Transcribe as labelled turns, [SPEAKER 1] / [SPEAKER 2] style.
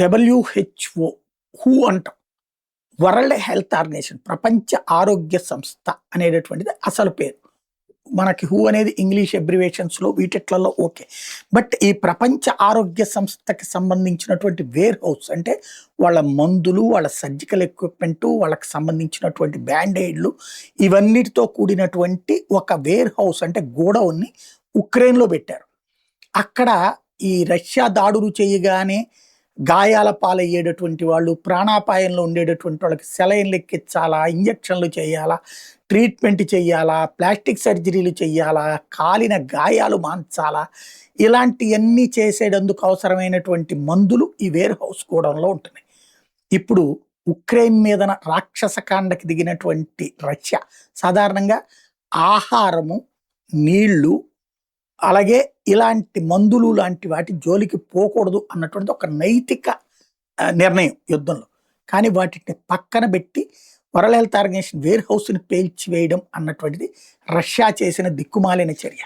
[SPEAKER 1] WHO who అంటాం, world health organisation, ప్రపంచ ఆరోగ్య సంస్థ అనేటటువంటిది అసలు పేరు. మనకి హూ అనేది ఇంగ్లీష్ అబ్రివేషన్స్లో వీటిట్లలో ఓకే. బట్ ఈ ప్రపంచ ఆరోగ్య సంస్థకి సంబంధించినటువంటి వేర్ హౌస్ అంటే వాళ్ళ మందులు, వాళ్ళ సర్జికల్ ఎక్విప్మెంటు, వాళ్ళకి సంబంధించినటువంటి బ్యాండేడ్లు, ఇవన్నిటితో కూడినటువంటి ఒక వేర్ హౌస్ అంటే గోడౌన్ని ఉక్రెయిన్లో పెట్టారు. అక్కడ ఈ రష్యా దాడులు చేయగానే గాయాల పాలయ్యేటటువంటి వాళ్ళు, ప్రాణాపాయంలో ఉండేటటువంటి వాళ్ళకి సెలైన్లు ఎక్కించాలా, ఇంజక్షన్లు చేయాలా, ట్రీట్మెంట్ చెయ్యాలా, ప్లాస్టిక్ సర్జరీలు చెయ్యాలా, కాలిన గాయాలు మాన్చాలా, ఇలాంటివన్నీ చేసేటందుకు అవసరమైనటువంటి మందులు ఈ వేర్ హౌస్ గోడౌన్లో ఉంటున్నాయి. ఇప్పుడు ఉక్రెయిన్ మీదన రాక్షసకాండకి దిగినటువంటి రష్యా సాధారణంగా ఆహారము, నీళ్లు, అలాగే ఇలాంటి మందులు లాంటి వాటి జోలికి పోకూడదు అన్నటువంటి ఒక నైతిక నిర్ణయం యుద్ధంలో. కానీ వాటిని పక్కన పెట్టి వరల్డ్ హెల్త్ ఆర్గనైజేషన్ వేర్ హౌస్ని పేల్చివేయడం అన్నటువంటిది రష్యా చేసిన దిక్కుమాలిన చర్య.